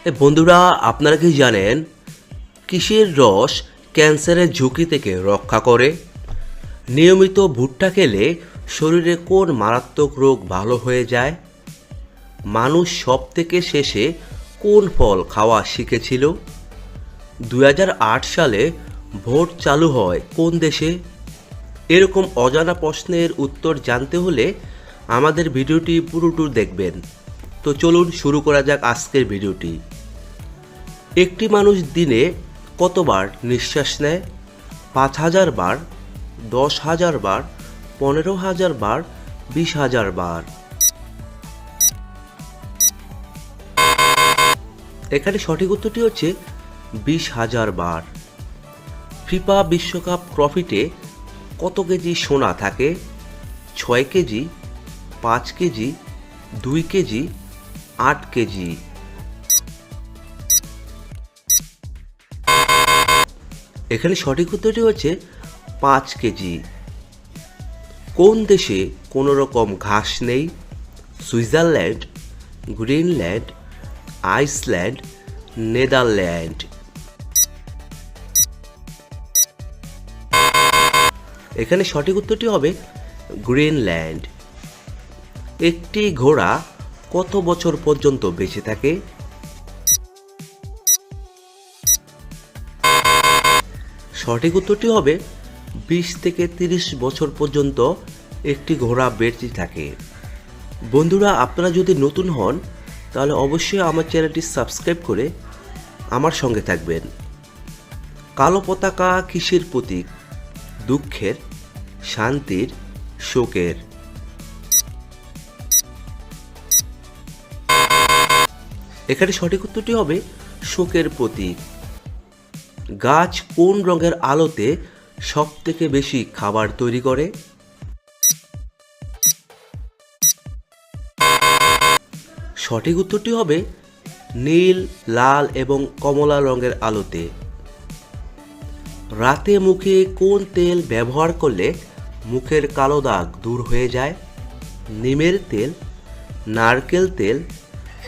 বন্ধুরা, আপনারা কি জানেন কিসের রস ক্যান্সারের ঝুঁকি থেকে রক্ষা করে? নিয়মিত ভুট্টা খেলে শরীরে কোন মারাত্মক রোগ ভালো হয়ে যায়? মানুষ সব থেকে শেষে কোন ফল খাওয়া শিখেছিল? 2008 সালে ভোট চালু হয় কোন দেশে? এরকম অজানা প্রশ্নের উত্তর জানতে হলে আমাদের ভিডিওটি পুরোটা দেখবেন। তো চলুন শুরু করা যাক আজকের ভিডিওটি। একটি মানুষ দিনে কতবার নিঃশ্বাস নেয়? 5,000 বার, 10,000 বার, 15,000 বার, 20,000 বার? এখানে সঠিক উত্তরটি হচ্ছে 20,000 বার। ফিফা বিশ্বকাপ ট্রফিতে কত কেজি সোনা থাকে? 6 কেজি, 5 কেজি, 2 কেজি, 8 কেজি? এখানে সঠিক উত্তরটি হচ্ছে 5 কেজি। কোন দেশে কোনো রকম ঘাস নেই? Switzerland, Greenland, Iceland, Netherland? এখানে সঠিক উত্তরটি হবে গ্রিনল্যান্ড। একটি ঘোড়া কত বছর পর্যন্ত বেঁচে থাকে? সঠিক উত্তরটি হবে 20 থেকে 30 বছর পর্যন্ত একটি ঘোড়া বেঁচে থাকে। বন্ধুরা, আপনারা যদি নতুন হন তাহলে অবশ্যই আমার চ্যানেলটি সাবস্ক্রাইব করে আমার সঙ্গে থাকবেন। কালো পতাকা কিসের প্রতীক? দুঃখের, শান্তির, শোকের? এখানে সঠিক উত্তরটি হবে শোকের প্রতীক। গাছ কোন রঙের আলোতে সব থেকে বেশি খাবার তৈরি করে? সঠিক উত্তরটি হবে নীল, লাল এবং কমলা রঙের আলোতে। রাতে মুখে কোন তেল ব্যবহার করলে মুখের কালো দাগ দূর হয়ে যায়? নিমের তেল, নারকেল তেল,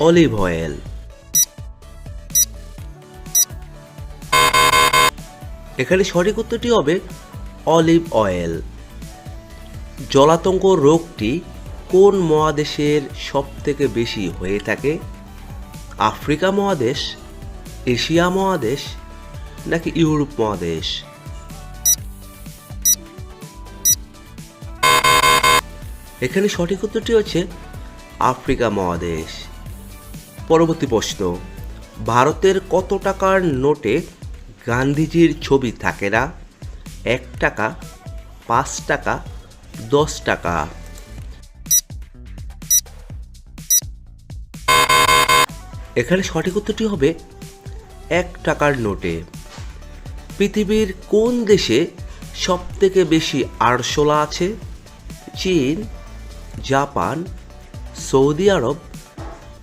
অলিভ অয়েল? এখানে সঠিক উত্তরটি হবে অলিভ অয়েল। জলাতঙ্ক রোগটি কোন মহাদেশের সব থেকে বেশি হয়ে থাকে? আফ্রিকা মহাদেশ, এশিয়া মহাদেশ নাকি ইউরোপ মহাদেশ? এখানে সঠিক উত্তরটি হচ্ছে আফ্রিকা মহাদেশ। পরবর্তী প্রশ্ন, ভারতের কত টাকার নোটে গান্ধীজির ছবি থাকে না? 1 টাকা, 5 টাকা, 10 টাকা? এখানে সঠিক উত্তরটি হবে 1 টাকার নোটে। পৃথিবীর কোন দেশে সব থেকে বেশি আরশোলা আছে? চীন, জাপান, সৌদি আরব,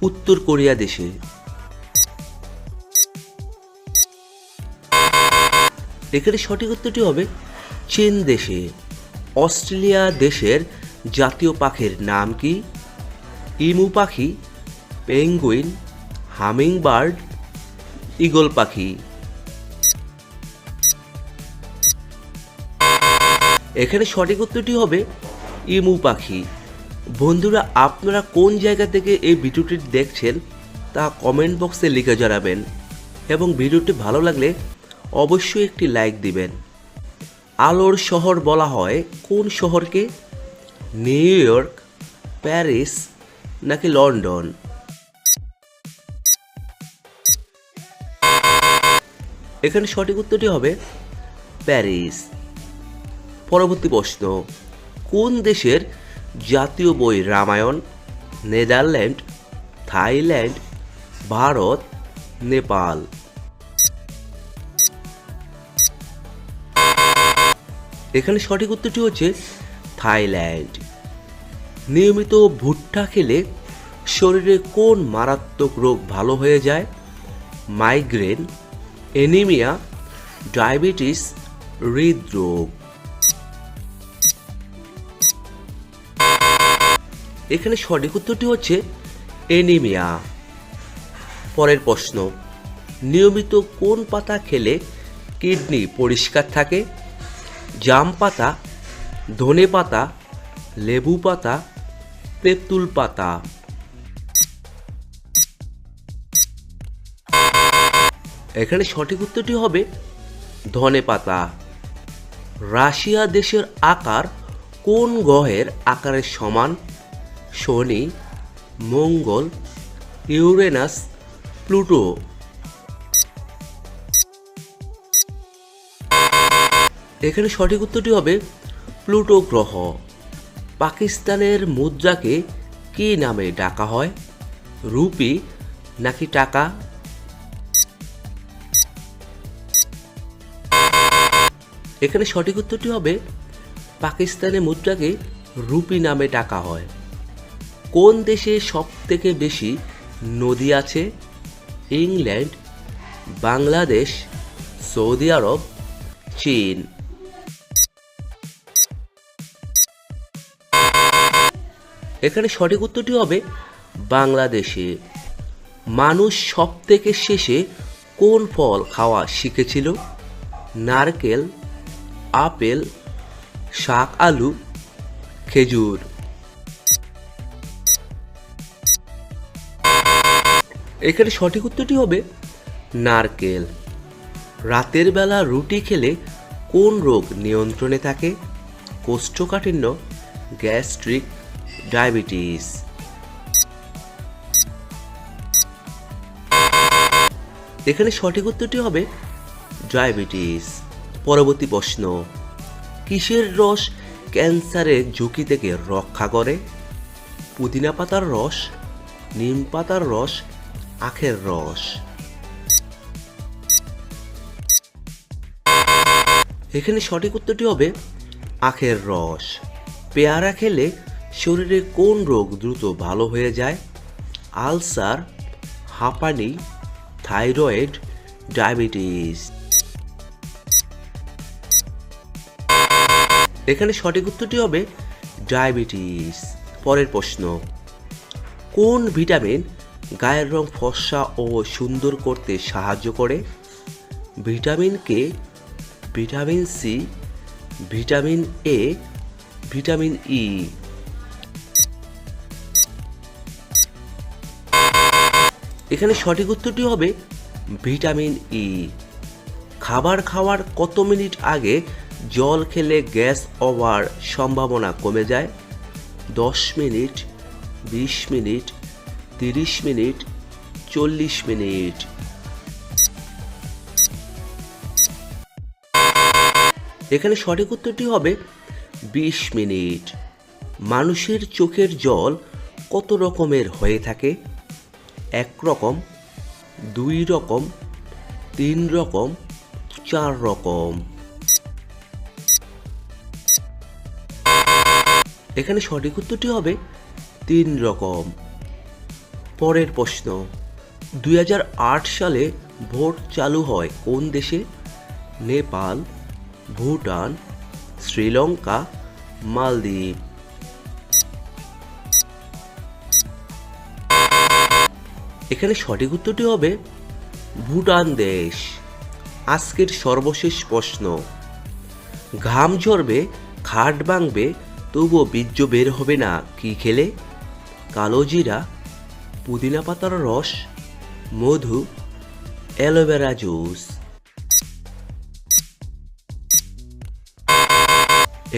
উত্তর কোরিয়া দেশে? এখানে সঠিক উত্তরটি হবে চীন দেশে। অস্ট্রেলিয়া দেশের জাতীয় পাখির নাম কি? ইমু পাখি, পেঙ্গুইন, হামিংবার্ড, ঈগল পাখি? এখানে সঠিক উত্তরটি হবে ইমু পাখি। বন্ধুরা, আপনারা কোন জায়গা থেকে এই ভিডিওটি দেখছেন তা কমেন্ট বক্সে লিখে জানাবেন এবং ভিডিওটি ভালো লাগলে অবশ্যই একটি লাইক দিবেন। আলোর শহর বলা হয় কোন শহরকে? নিউ ইয়র্ক, প্যারিস নাকি লন্ডন? এখানে সঠিক উত্তরটি হবে প্যারিস। পরবর্তী প্রশ্ন, কোন দেশের জাতীয় বই রামায়ণ? Netherland, Thailand, Bharat, Nepal? এখানে সঠিক উত্তরটি হচ্ছে থাইল্যান্ড। নিয়মিত ভুট্টা খেলে শরীরে কোন মারাত্মক রোগ ভালো হয়ে যায়? মাইগ্রেন, অ্যানিমিয়া, ডায়াবেটিস, হৃদরোগ? এখানে সঠিক উত্তরটি হচ্ছে অ্যানিমিয়া। পরের প্রশ্ন, নিয়মিত কোন পাতা খেলে কিডনি পরিষ্কার থাকে? জাম পাতা, ধনে পাতা, লেবু পাতা, তেঁতুল পাতা। এখানে সঠিক উত্তরটি হবে ধনে পাতা। রাশিয়া দেশের আকার কোন গ্রহের আকারের সমান? শনি, মঙ্গল, ইউরেনাস, প্লুটো। এখানে সঠিক উত্তরটি হবে প্লুটো গ্রহ। পাকিস্তানের মুদ্রাকে কী নামে ডাকা হয়? রুপি নাকি টাকা? এখানে সঠিক উত্তরটি হবে পাকিস্তানের মুদ্রাকে রুপি নামে ডাকা হয়। কোন দেশে সবথেকে বেশি নদী আছে? ইংল্যান্ড, বাংলাদেশ, সৌদি আরব, চীন। এখানে সঠিক উত্তরটি হবে বাংলাদেশে। মানুষ সবথেকে শেষে কোন ফল খাওয়া শিখেছিল? নারকেল, আপেল, শাক আলু, খেজুর। এখানে সঠিক উত্তরটি হবে নারকেল। রাতের বেলা রুটি খেলে কোন রোগ নিয়ন্ত্রণে থাকে? কোষ্ঠকাঠিন্য, গ্যাস্ট্রিক, ডায়াবেটিস। এখানে সঠিক উত্তরটি হবে ডায়াবেটিস। পরবর্তী প্রশ্ন, কিসের রস ক্যান্সারের ঝুঁকি থেকে রক্ষা করে? পুদিনা পাতার রস, নিম পাতার রস, আখের রস। এখানে সঠিক উত্তরটি হবে আখের রস। পেয়ারা খেলে শরীরে কোন রোগ দ্রুত ভালো হয়ে যায়? আলসার, হাঁপানি, থাইরয়েড, ডায়াবেটিস। এখানে সঠিক উত্তরটি হবে ডায়াবেটিস। পরের প্রশ্ন, কোন ভিটামিন গায়ের রং ফর্সা ও সুন্দর করতে সাহায্য করে? Vitamin K, vitamin C, vitamin A, vitamin E. এখানে সঠিক উত্তরটি হবে ভিটামিন ই। খাবার খাওয়ার কত মিনিট আগে জল খেলে গ্যাস হওয়ার সম্ভাবনা কমে যায়? 10 মিনিট, 20 মিনিট, 30 মিনিট, 40 মিনিট। এখানে সঠিক উত্তরটি হবে 20 মিনিট। মানুষের চোখের জল কত রকমের হয়ে থাকে? 1 রকম, 2 রকম, 3 রকম, 4 রকম। এখানে সঠিক উত্তরটি হবে 3 রকম। পরের প্রশ্ন, 2008 সালে ভোট চালু হয় কোন দেশে? নেপাল, ভুটান, শ্রীলঙ্কা, মালদ্বীপ। এখানে সঠিক উত্তরটি হবে ভুটান দেশ। আজকের সর্বশেষ প্রশ্ন, ঘাম ঝরবে, খাট ভাঙবে, তবুও বীর্য বের হবে না কি খেলে? কালো জিরা, পুদিনা পাতার রস, মধু, অ্যালোভেরা জুস।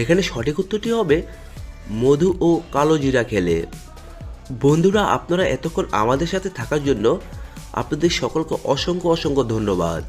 এখানে সঠিক উত্তরটি হবে মধু ও কালো জিরা খেলে। বন্ধুরা, আপনারা এতক্ষণ আমাদের সাথে থাকার জন্য আপনাদের সকলকে অসংখ্য অসংখ্য ধন্যবাদ।